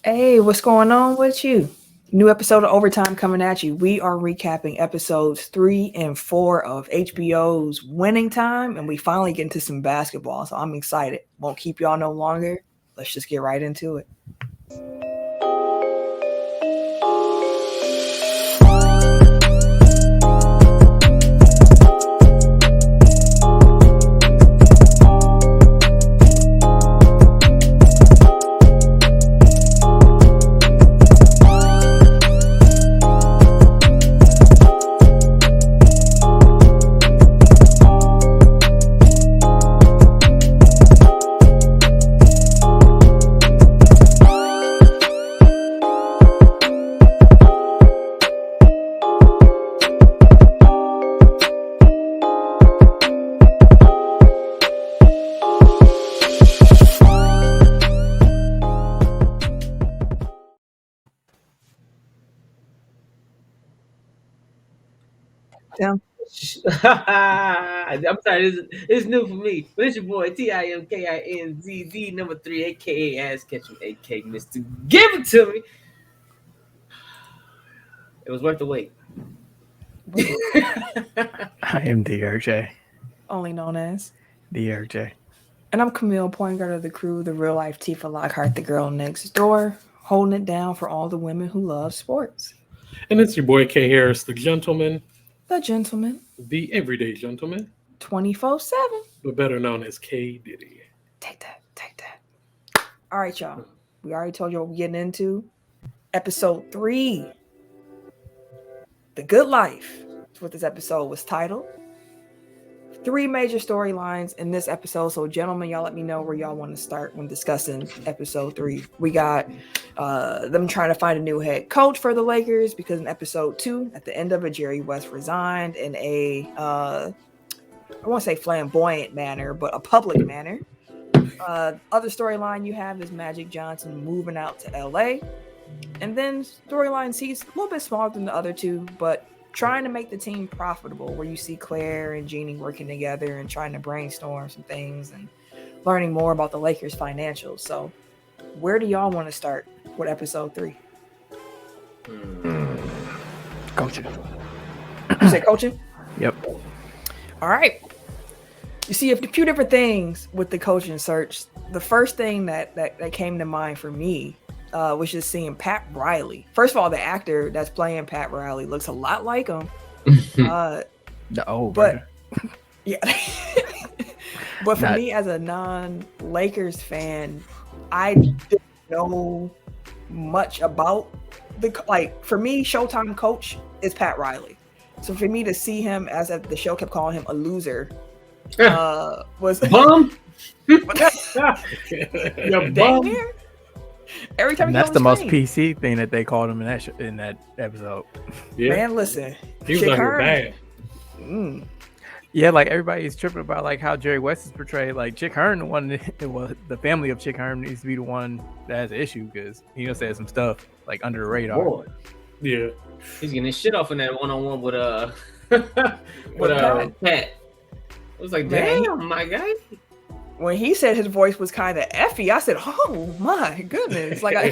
Hey, what's going on with you? New episode of Overtime coming at you. We are recapping episodes 3 and 4 of HBO's Winning Time, and we finally get into some basketball. So I'm excited. Won't keep y'all no longer. Let's just get right into it. Tim? I'm sorry, this is new for me. But it's your boy TIMKINZD number 3, aka Ass Catching, aka Mr. Give It To Me. It was worth the wait. I am DRJ. Only known as DRJ. And I'm Camille, point guard of the crew, the real life Tifa Lockhart, the girl next door, holding it down for all the women who love sports. And it's your boy K Harris, the gentleman. The gentleman. The everyday gentleman. 24/7. But better known as K Diddy. Take that. All right, y'all. We already told you what we're getting into. Episode 3. The Good Life is what this episode was titled. 3 major storylines in this episode. So, gentlemen, y'all let me know where y'all want to start when discussing episode 3. We got them trying to find a new head coach for the Lakers because in episode 2, at the end of it, Jerry West resigned in a, I won't say flamboyant manner, but a public manner. Other storyline you have is Magic Johnson moving out to LA. And then storyline C is a little bit smaller than the other 2, but trying to make the team profitable, where you see Claire and Jeannie working together and trying to brainstorm some things and learning more about the Lakers' financials. So where do y'all want to start with episode 3? Coaching. You say coaching? Yep. All right. You see a few different things with the coaching search. The first thing that came to mind for me was just seeing Pat Riley. First of all, the actor that's playing Pat Riley looks a lot like him. The old but yeah. But for me as a non-Lakers fan, I didn't know much about for me, Showtime coach is Pat Riley. So for me to see him as the show kept calling him a loser was bum. Dang near. Every time that's the most PC thing that they called him in that episode. Yeah. Man, listen, he was like bad. Yeah, like everybody's tripping about like how Jerry West is portrayed. Like Chick Hearn, the family of Chick Hearn needs to be the one that has an issue because he said some stuff like under the radar. Boy. Yeah, he's getting his shit off in that one-on-one with Pat. It was like, damn, my guy. When he said his voice was kind of effy, I said, "Oh my goodness!" Like I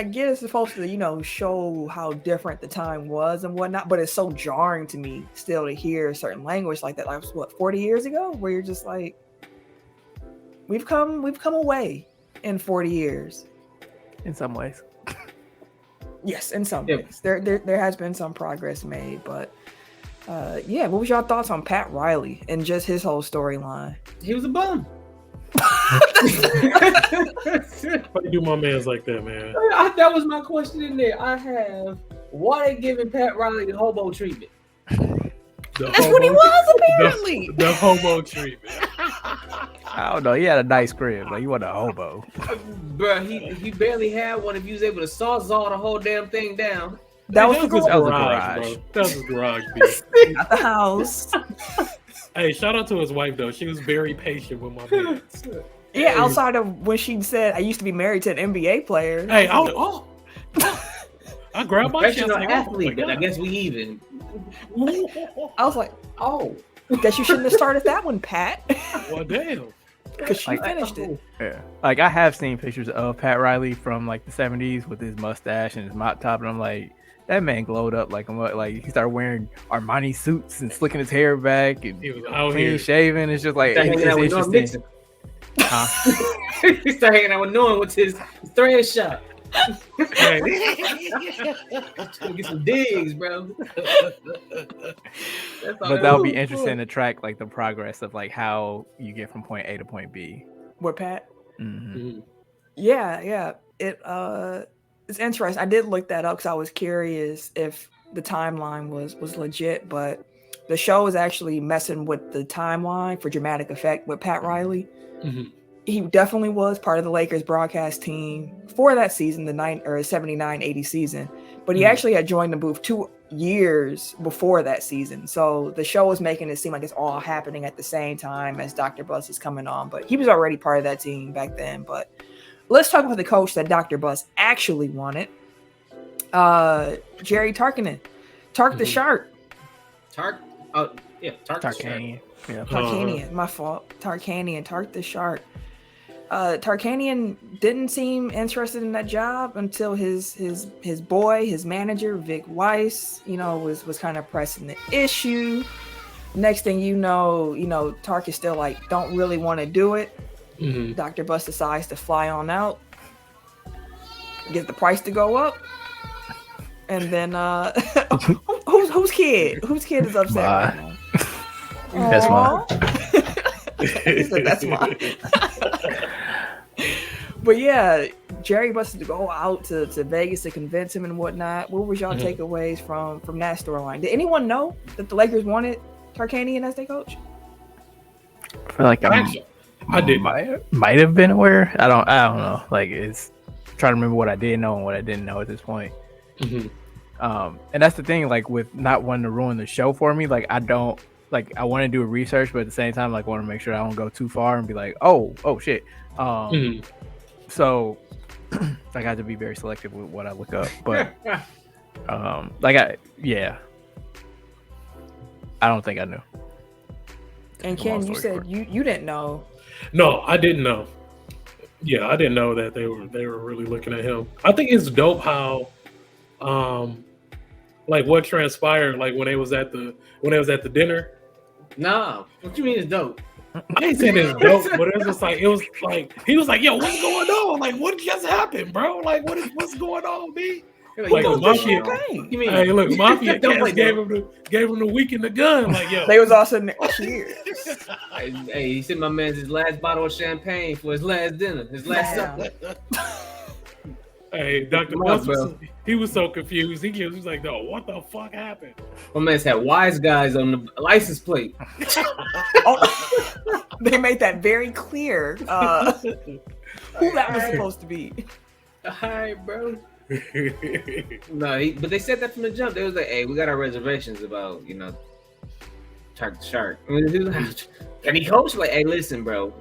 get it's supposed to, show how different the time was and whatnot, but it's so jarring to me still to hear certain language like that. Like 40 years ago, where you're just like, we've come away in 40 years. In some ways, yes, in some ways, there has been some progress made, but. What was your thoughts on Pat Riley and just his whole storyline? He was a bum. Why you do my man's like that, man? That was my question in there. Why they giving Pat Riley the hobo treatment? That's what he was, apparently. The hobo treatment. I don't know. He had a nice crib. Like, he wasn't a hobo. Bro, he barely had one if he was able to sawzall the whole damn thing down. That was his garage, bro. That was his garage, bitch. Not the house. Hey, shout out to his wife, though. She was very patient with my man. Yeah, outside of when she said, I used to be married to an NBA player. Hey, I grabbed my shit. Professional athlete, but I guess we even. I was like, oh, guess you shouldn't have started that one, Pat. Well, damn. because she finished it. Yeah, like I have seen pictures of Pat Riley from like the 70s with his mustache and his mop top, and I'm like, that man glowed up like he started wearing Armani suits and slicking his hair back and He was out clean here. shaven. It's just like Started hanging out with Norm interesting. Nixon. He started hanging out with Norm with his thread shop. Hey. Get some digs, bro. But that'll be interesting to track like the progress of like how you get from point A to point B. With Pat. Mm-hmm. Yeah. It's interesting. I did look that up because I was curious if the timeline was legit, but the show is actually messing with the timeline for dramatic effect with Pat Riley. Mm-hmm. He definitely was part of the Lakers broadcast team for that season, the 79-80 season, but he actually had joined the booth 2 years before that season. So the show was making it seem like it's all happening at the same time as Dr. Bus is coming on, but he was already part of that team back then. But let's talk about the coach that Dr. Bus actually wanted. Jerry Tarkanian. The Shark. Tarkanian. Yeah. Tarkanian, my fault. Tark the Shark. Tarkanian didn't seem interested in that job until his boy, his manager, Vic Weiss, was kind of pressing the issue. Next thing you know, Tark is still like, don't really want to do it. Mm-hmm. Dr. Bus decides to fly on out, get the price to go up, and then whose kid is upset right now? That's mine. He said, that's mine. But yeah, Jerry busted to go out to Vegas to convince him and whatnot. What was y'all takeaways from that storyline? Did anyone know that the Lakers wanted Tarkanian as their coach? I feel like I did. Might have been aware. I don't know. Like, it's trying to remember what I did know and what I didn't know at this point. Mm-hmm. And that's the thing, like with not wanting to ruin the show for me. Like I don't like I want to do a research, but at the same time, like want to make sure I don't go too far and be like, oh shit. So I got to be very selective with what I look up. But I don't think I knew. And Ken, you said you didn't know. No, I didn't know. Yeah, I didn't know that they were really looking at him. I think it's dope how, like what transpired, like when they was at the dinner. Nah, what you mean it's dope? I ain't saying it's dope, but it was like he was like, yo, what's going on? Like, what just happened, bro? Like, what's going on, B? Like Mafia. You mean? Hey, look, Mafia cats gave him the week in the gun. Like, yo, they was all sitting there. Cheers. Hey, he said my man's his last bottle of champagne for his last dinner, his last supper. Hey, Dr. Buster, he was so confused. He was like, no, what the fuck happened? My man's had wise guys on the license plate. They made that very clear who that was supposed to be. All right, bro. No, but they said that from the jump. They was like, hey, we got our reservations about, Tark the Shark. I mean, can he coach? Like, hey, listen, bro.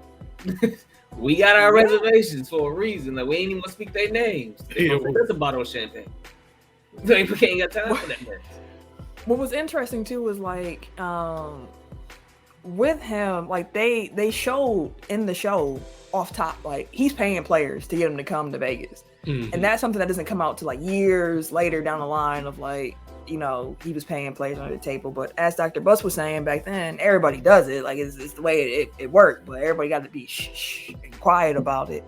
We got our reservations for a reason. Like, we ain't even gonna speak their names. That's a bottle of champagne. They ain't got time for that, man. What was interesting too was like, with him, like they showed in the show off top, like he's paying players to get them to come to Vegas, and that's something that doesn't come out to like years later down the line of like, he was paying players under the table. But as Dr. Bus was saying back then, everybody does it. Like it's the way it worked, but everybody got to be shh and quiet about it.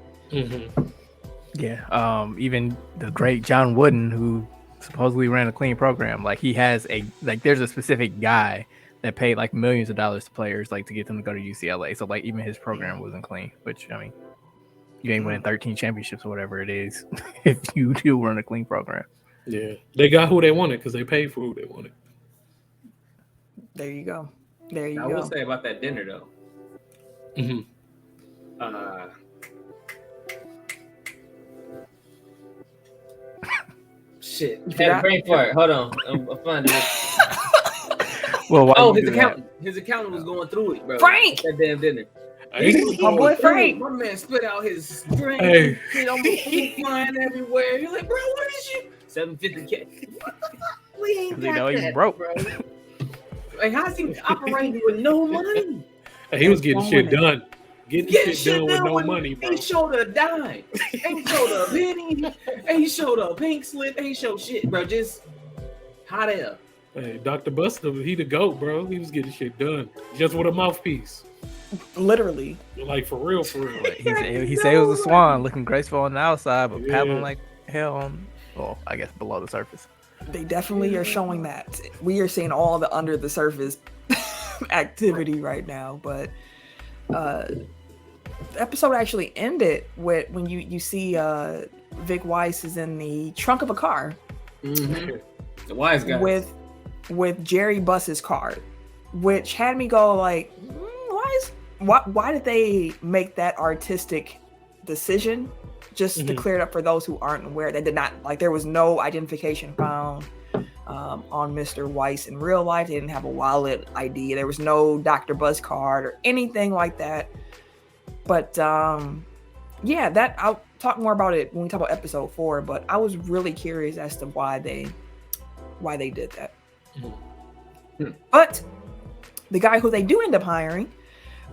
Yeah. Even the great John Wooden, who supposedly ran a clean program, like he has there's a specific guy that paid like millions of dollars to players like to get them to go to UCLA. So like even his program wasn't clean, which I mean, you ain't winning 13 championships or whatever it is if you do run a clean program. Yeah, they got who they wanted because they paid for who they wanted. There you go. I will say about that dinner though. Shit. Had a brain fart. Hold on. I'm finding it. Well, his accountant. His accountant was going through it, bro. Frank! That damn dinner. My boy Frank. My man spit out his drink. Hey. Flying everywhere. You're like, bro, what is you? $750K. We ain't got he's broke, bro. Like, how's he operating with no money? Hey, he was getting shit done. Getting Get shit done with no money, bro. Ain't showed a dime. Ain't showed a penny. Ain't showed a pink slip. Ain't showed shit, bro. Just hot air. Hey, Dr. Buster, he the GOAT, bro. He was getting shit done just with a mouthpiece. Literally. Like, for real, for real. He said it was a swan, looking graceful on the outside, but paddling like hell on, well, I guess below the surface. They definitely are showing that. We are seeing all the under the surface activity right now, but the episode actually ended with when you see Vic Weiss is in the trunk of a car. Mm-hmm. The wise guy with Jerry Buss's card, which had me go like, why did they make that artistic decision? Just to clear it up for those who aren't aware, they did not, like, there was no identification found on Mr. Weiss in real life. They didn't have a wallet ID. There was no Dr. Buzz card or anything like that. But yeah, that I'll talk more about it when we talk about episode 4. But I was really curious as to why they did that. But the guy who they do end up hiring,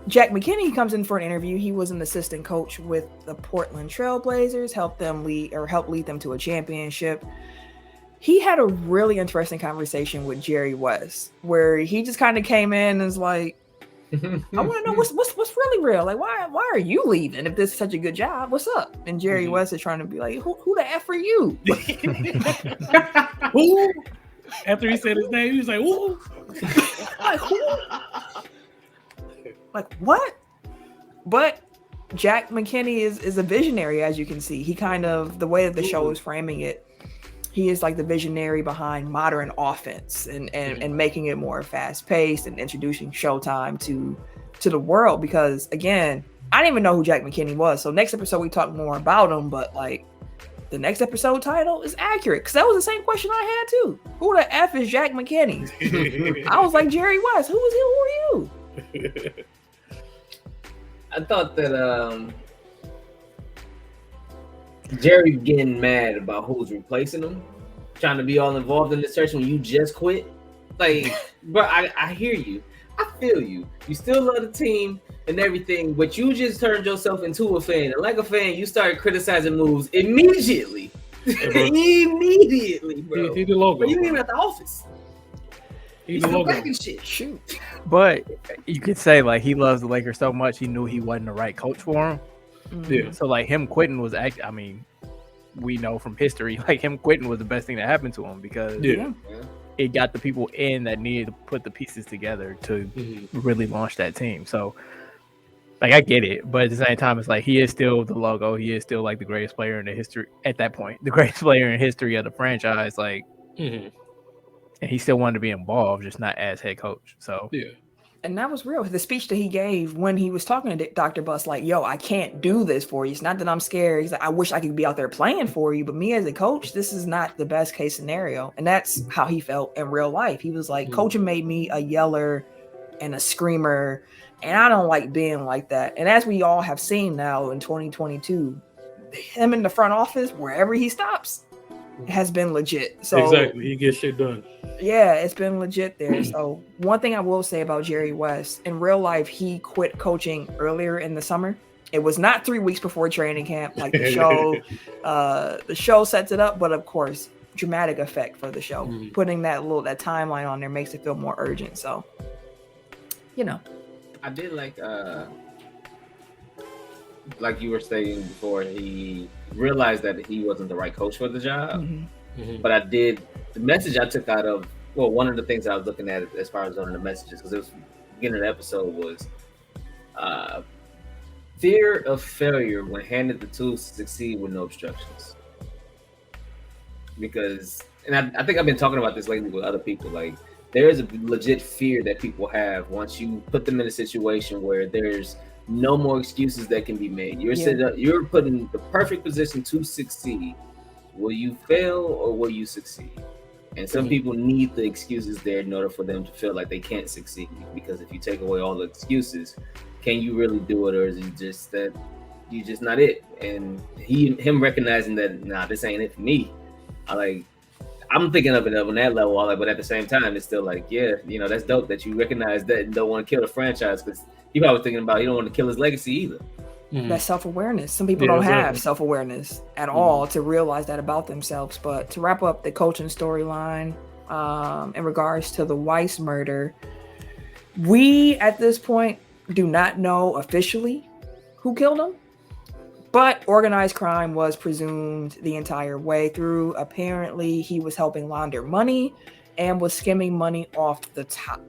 Jack McKinney, comes in for an interview. He was an assistant coach with the Portland Trail Blazers, helped lead them to a championship. He had a really interesting conversation with Jerry West, where he just kind of came in and was like, I want to know what's really real. Like, why are you leaving if this is such a good job? What's up? And Jerry West is trying to be like, who the F are you? Who? After he said his name, he was like, who? Like, who? Like, what? But Jack McKinney is a visionary, as you can see. He kind of, the way that the show is framing it, he is like the visionary behind modern offense and making it more fast-paced and introducing Showtime to the world. Because, again, I didn't even know who Jack McKinney was. So next episode, we talk more about him. But, like, the next episode title is accurate. Because that was the same question I had, too. Who the F is Jack McKinney? I was like, Jerry West. Who is he? Who are you? I thought that Jerry getting mad about who's replacing him, trying to be all involved in the search when you just quit. Like, bro, I hear you. I feel you. You still love the team and everything, but you just turned yourself into a fan. And like a fan, you started criticizing moves immediately. Immediately, bro. He the logo. But you even at the office. He's the logo. Shit. Shoot. But you could say, like, he loves the Lakers so much, he knew he wasn't the right coach for him. Yeah. So, like, him quitting was I mean, we know from history, like, him quitting was the best thing that happened to him because it got the people in that needed to put the pieces together to really launch that team. So, like, I get it, but at the same time, it's like he is still the logo. He is still, like, the greatest player in the history at that point, the greatest player in history of the franchise. Like, and he still wanted to be involved, just not as head coach. So yeah. And that was real. The speech that he gave when he was talking to Dr. Bus, like, yo, I can't do this for you. It's not that I'm scared. He's like, I wish I could be out there playing for you. But me as a coach, this is not the best case scenario. And that's how he felt in real life. He was like, coaching made me a yeller and a screamer. And I don't like being like that. And as we all have seen now in 2022, him in the front office, wherever he stops, has been legit. So exactly, he gets shit done. Yeah, it's been legit there. So one thing I will say about Jerry West, in real life, he quit coaching earlier in the summer. It was not 3 weeks before training camp, like the show. The show sets it up, but of course, dramatic effect for the show. Putting that timeline on there makes it feel more urgent. So, you know, I did like you were saying before, he realized that he wasn't the right coach for the job. But the message I took out of, well, one of the things I was looking at as far as on the messages, because it was beginning of the episode, was fear of failure when handed the tools to succeed with no obstructions. Because, and I think I've been talking about this lately with other people, like, there is a legit fear that people have once you put them in a situation where there's no more excuses that can be made. You're put in the perfect position to succeed. Will you fail or will you succeed? And some people need the excuses there in order for them to feel like they can't succeed. Because if you take away all the excuses, can you really do it, or is it just that you're just not it? And him recognizing that, nah, this ain't it for me. I'm thinking of it on that level, but at the same time, it's still like, yeah, you know, that's dope that you recognize that and don't want to kill the franchise because he probably thinking about he don't want to kill his legacy either. That self-awareness. Some people don't have self-awareness at all to realize that about themselves. But to wrap up the coaching storyline, in regards to the Weiss murder, we at this point do not know officially who killed him, but organized crime was presumed the entire way through. Apparently, he was helping launder money and was skimming money off the top.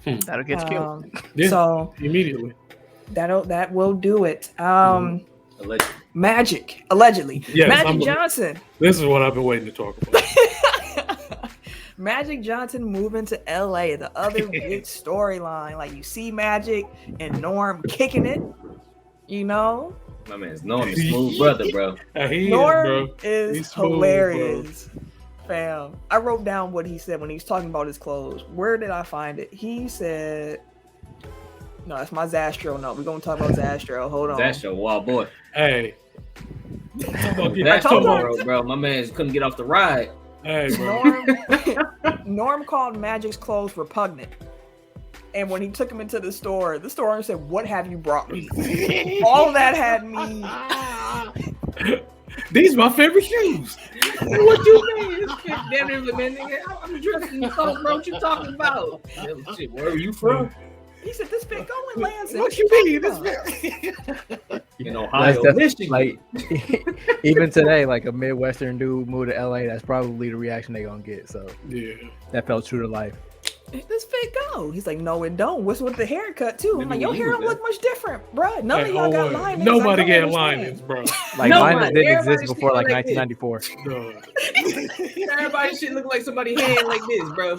That'll get you killed. So immediately. That will do it. Allegedly. Allegedly. Yes, Magic Johnson. This is what I've been waiting to talk about. Magic Johnson moving to LA, the other big storyline. Like, you see Magic and Norm kicking it, you know? My man's Norm is smooth brother, bro. Norm is hilarious. Fam. I wrote down what he said when he was talking about his clothes. Where did I find it? He said, no, that's my Zastro. No, we're going to talk about Zastro. Hold on. Zastro, wild boy. Hey. Zastro, bro. My man couldn't get off the ride. Hey, bro. Norm called Magic's clothes repugnant. And when he took him into the store owner said, "What have you brought me?" All of that had me. These are my favorite shoes. What you mean? Damn near the man, nigga. I'm dressed in clothes, bro. What you talking about? Shit, where are you from? He said, "This fit going, Lansing." What you mean? This fit? In Ohio, Michigan. Like, even today, like a Midwestern dude moved to LA, that's probably the reaction they gonna get. So yeah, that felt true to life. This fit go. He's like, "No, it don't." What's with the haircut too? I'm like, "Your hair don't look much different, bro. None of y'all got linings." Nobody got linings, bro. Like linings didn't exist before like 1994. Everybody should look like somebody hand like this, bro.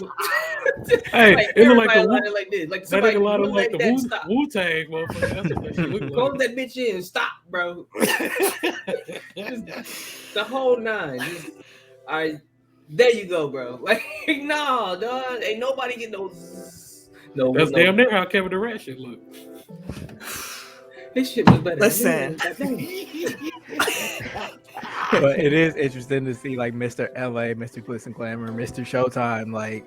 Hey, like, it look like the like this. Like that ain't a lot of like the that, Wu-Tang motherfucker. That's what that shit look like. Close that bitch in. Stop, bro. The whole nine. All right. There you go, bro. Like, no, dog. Ain't nobody get those. No, that's damn near how Kevin Durant shit look. This shit was better. Listen. But it is interesting to see like Mr. LA, Mr. Glitz and Glamour, Mr. Showtime, like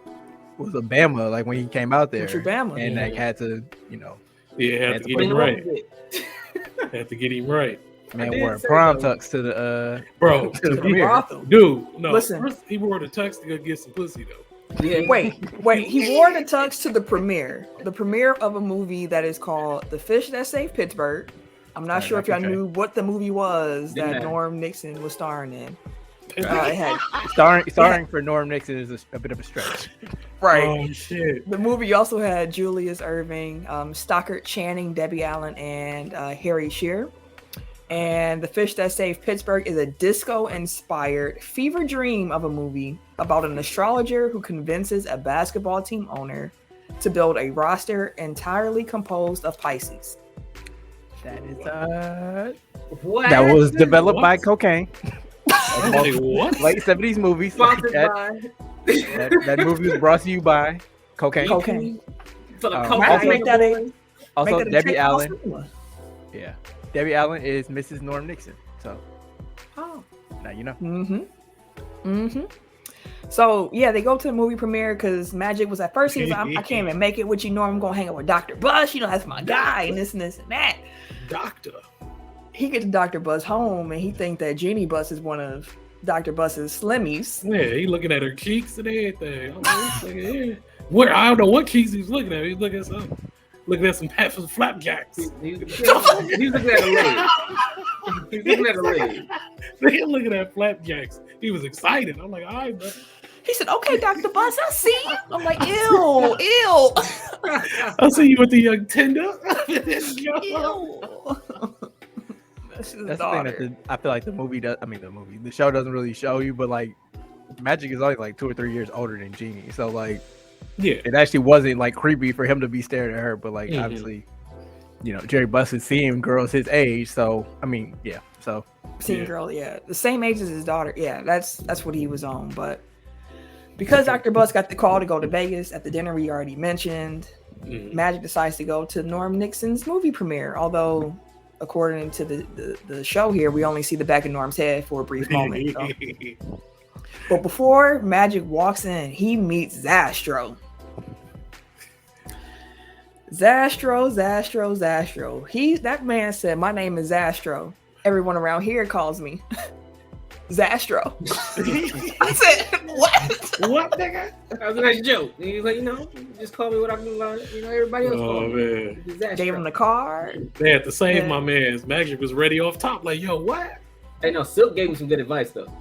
was a Bama, like when he came out there. Mr. Bama. And like had to, you know. Yeah, had to get him right. Had to get him right. Man wore prom tux to the bro to the premiere. Dude, no. Listen. First he wore the tux to go get some pussy though. Yeah. Wait. He wore the tux to the premiere of a movie that is called The Fish That Saved Pittsburgh. I'm not sure if y'all knew what the movie was that Norm Nixon was starring in. Starring for Norm Nixon is a bit of a stretch. Right. Oh shit. The movie also had Julius Erving, Stockard Channing, Debbie Allen, and Harry Shearer. And The Fish That Saved Pittsburgh is a disco-inspired fever dream of a movie about an astrologer who convinces a basketball team owner to build a roster entirely composed of Pisces. That is what? That was developed by cocaine. What? Late 70s movies. Sponsored by. That movie was brought to you by cocaine. For the Also, Debbie Allen. Yeah. Debbie Allen is Mrs. Norm Nixon. So, now you know. So, yeah, they go to the movie premiere because Magic was at first, he was like, I can't even make it with you, Norm. I'm going to hang out with Dr. Buzz. You know, that's my guy, and this and this and that. Doctor. He gets Dr. Buzz home, and he thinks that Jeannie Buzz is one of Dr. Buzz's slimmies. Yeah, he looking at her cheeks and everything. Where I don't know what cheeks he's looking at. He's looking at something. Looking at some flapjacks. He's looking at a leg. He's looking at a leg. He's looking at flapjacks. He was excited. I'm like, all right, bro. He said, "Okay, Dr. Buzz, I see you." I'm like, ew. I'll see you with the young tender. That's the thing that I feel like the show doesn't really show you, but like Magic is only like 2 or 3 years older than Jeannie. So like, yeah, it actually wasn't like creepy for him to be staring at her, but like obviously, you know, Jerry Buss is seeing girls his age. So I mean, yeah. So seeing girl, the same age as his daughter. Yeah, that's what he was on. But because Dr. Buss got the call to go to Vegas at the dinner we already mentioned, Magic decides to go to Norm Nixon's movie premiere. Although, according to the show here, we only see the back of Norm's head for a brief moment. So. But before Magic walks in, he meets Zastro. Zastro. That man said, "My name is Zastro. Everyone around here calls me Zastro." I said, "What? What, nigga? That was a nice joke. And he's like, just call me what I'm learning. Everybody else Oh, calls me. man. Disaster. Gave him the card." They had to save Yeah. my man's. Magic was ready off top. Like, yo, what? Hey, no, Silk gave him some good advice though.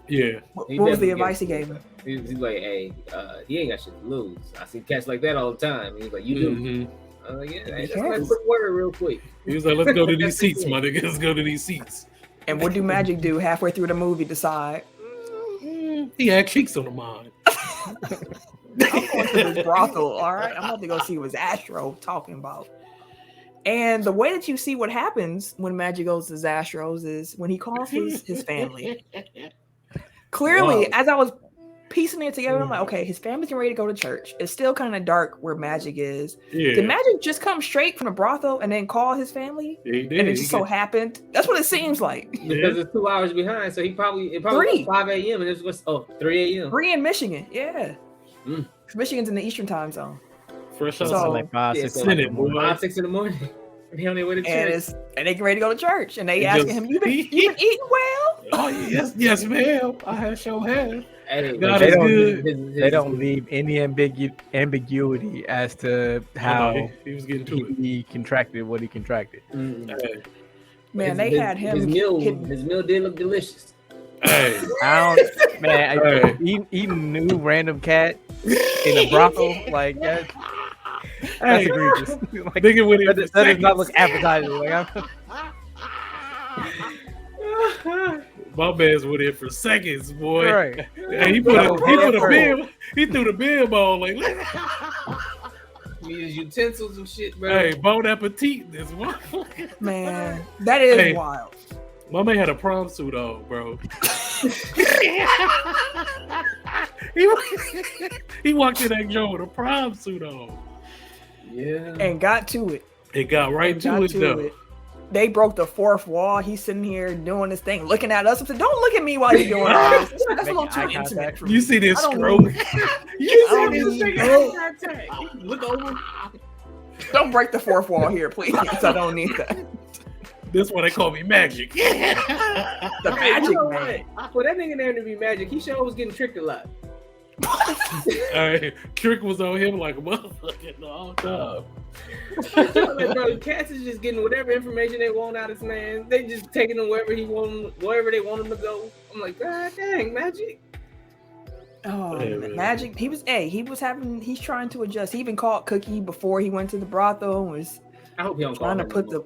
Yeah. What He was the definitely advice he gave gave him? He's like, hey, he ain't got shit to lose. I see cats like that all the time. He's like, you do. Mhm. I was like, yeah, Be hey, that's a careful. nice quick word real quick. He was like, let's go to these seats, my nigga. Let's go to these seats. And what do Magic do halfway through the movie? Decide, He had cheeks on the mind. I'm going to this brothel. All right, I'm about to go see what Zastro talking about. And the way that you see what happens when Magic goes to Zastro's is when he calls his family. Clearly, Wow. as I was piecing it together, I'm like, okay, his family's getting ready to go to church. It's still kind of dark where Magic is. Yeah. Did Magic just come straight from the brothel and then call his family? Yeah, he did. And it just so happened. That's what it seems like. Because it's 2 hours behind, so it probably 3. was 5 a.m. and it was 3 a.m. 3 in Michigan, yeah. Mm. 'Cause Michigan's in the Eastern time zone. Fresh out. So- like 5, Yeah, 6 so in the Senate, morning. boy. 5, 6 in the morning. They on their way to And church. they get ready to go to church. And they It asking just- him, you been eating well? Oh, yes, ma'am. I have sure have. Hey, God they is don't good. They don't leave any ambiguity as to how he was getting to it. he contracted what he contracted. Mm. Hey, Man, His- they his- had him His meal hidden- did look delicious. hey, Man, eating new random cat in a brothel, like that's hey, egregious. Like, nigga went in that for does not seconds. look appetizing. Like, My man's went in for seconds, boy. right. Hey, he put a bib. He threw the bib on. Like, Use utensils and shit, bro. hey, bon appetit. This motherfucker. Man, that is Hey. wild. My man had a prom suit on, bro. he walked in that joint with a prom suit on. Yeah. And got to it. It got right to Got it, though. They broke the fourth wall. He's sitting here doing this thing, looking at us. I said, "Don't look at me while you're doing this. That's a little Making too eye intimate contact. for me." You see this I don't scroll? need- You I don't see this need- nigga look over. Don't break the fourth wall here, please. I don't need that. This one they call me Magic. The Hey, magic you know man. what? For that nigga there to be Magic, he sure was getting tricked a lot. Hey, Trick was on him like a motherfucker the whole time. Like, bro, cats is just getting whatever information they want out of this man. They just taking him wherever they want him to go. I'm like, God dang, Magic. Oh, Hey, man. Magic. He's trying to adjust. He even called Cookie before he went to the brothel and was I hope he don't call trying to him put anymore.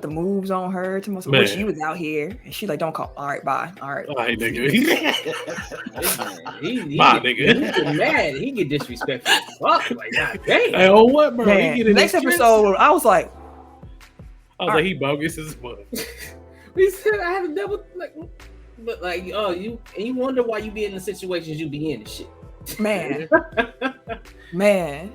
the moves on her. To Man. wish you was out here, and she like, "Don't call." All right, bye. All right. All right, nigga. This man, he Bye, get- nigga. He get mad. He get disrespectful. as fuck. Like, God dang. Hey, oh what, bro? Man, He get in next his tricks. episode, I was like, I was like, he bogus as fuck. He said I have a double but you wonder why you be in the situations you be in and shit. man, man.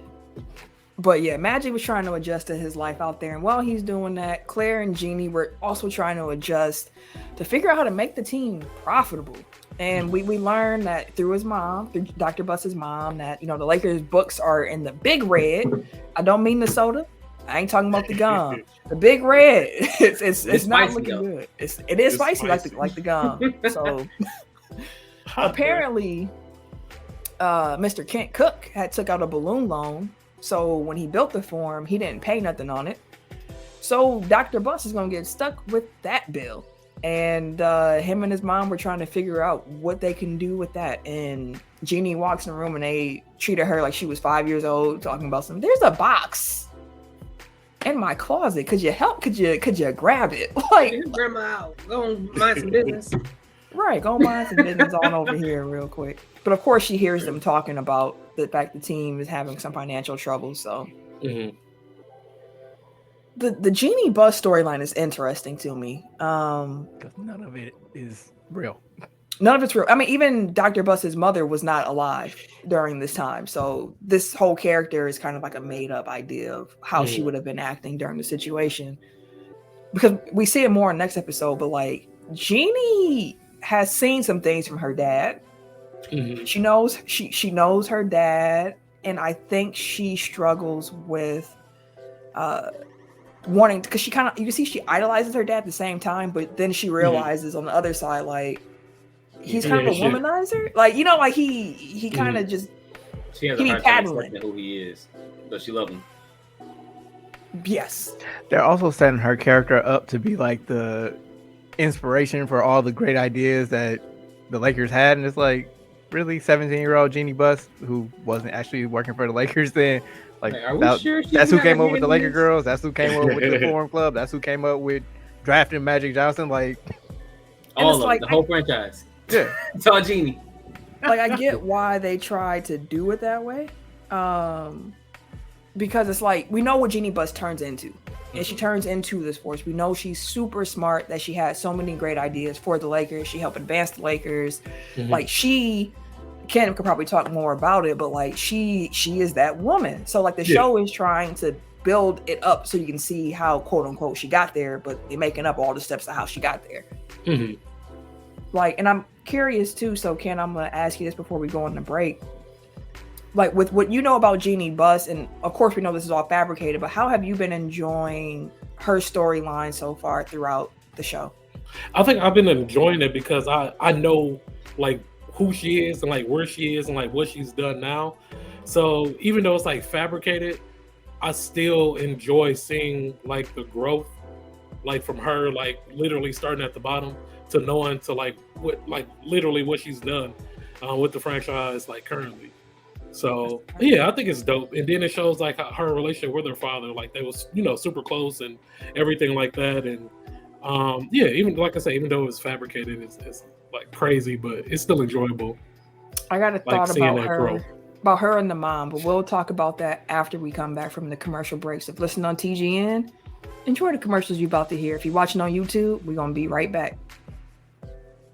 But yeah, Magic was trying to adjust to his life out there, and while he's doing that, Claire and Jeannie were also trying to adjust to figure out how to make the team profitable. And we learned that through his mom, through Dr. Buss's mom, that the Lakers books are in the big red. I don't mean the soda. I ain't talking about the gum. The big red. It's not spicy, looking though. good. It is It's spicy, spicy. like the gum. So apparently, Mr. Kent Cook had took out a balloon loan. So when he built the farm, he didn't pay nothing on it. So Dr. Buss is gonna get stuck with that bill. And him and his mom were trying to figure out what they can do with that. And Jeannie walks in the room and they treated her like she was 5 years old, talking about there's a box in my closet. Could you help? Could you grab it? Like, Get his grandma out. Go and mind some business. right, go mind some business on over here real quick. But of course she hears them talking about the fact the team is having some financial trouble. So Mhm. the Jeannie Buss storyline is interesting to me. Because none of it is real. None of it's real. I mean, even Dr. Buss's mother was not alive during this time. So this whole character is kind of like a made up idea of how she would have been acting during the situation. Because we see it more in the next episode, but like Jeannie has seen some things from her dad. Mhm. She knows her dad, and I think she struggles with wanting, because she kind of, you can see she idolizes her dad at the same time, but then she realizes on the other side, like, he's kind of a womanizer. Like, you know, like he kind of just, She has he a be hard time paddling. accepting who he is, but she loves him. Yes. They're also setting her character up to be like the inspiration for all the great ideas that the Lakers had, and it's like, really, 17-year-old Jeannie Buss, who wasn't actually working for the Lakers then, like, Are we sure that's who came up with the Laker Lakers girls, that's who came up with the Forum Club, that's who came up with drafting Magic Johnson, like, all of the whole franchise. Yeah. It's all Jeannie. Like, I get why they tried to do it that way, because it's like, we know what Jeannie Buss turns into, and she turns into the sports. We know she's super smart, that she had so many great ideas for the Lakers. She helped advance the Lakers. Like, Ken could probably talk more about it, but like, she is that woman. So like, the show is trying to build it up so you can see how, quote unquote, she got there, but they're making up all the steps of how she got there. Like, and I'm curious too, so Ken, I'm gonna ask you this before we go on the break. Like, with what you know about Jeannie Buss, and of course we know this is all fabricated, but how have you been enjoying her storyline so far throughout the show? I think I've been enjoying it because I know like who she is and like where she is and like what she's done now. So even though it's like fabricated, I still enjoy seeing like the growth, like from her, like literally starting at the bottom to knowing to like what, like literally what she's done with the franchise like currently. So yeah, I think it's dope. And then it shows like her relationship with her father, like they was, you know, super close and everything like that. And yeah, even like I say, even though it's fabricated, it's like crazy, but it's still enjoyable. I got a thought seeing about that her, growth. about her and the mom, but we'll talk about that after we come back from the commercial breaks. If listening on TGN, enjoy the commercials you're about to hear. If you're watching on YouTube, we're gonna be right back.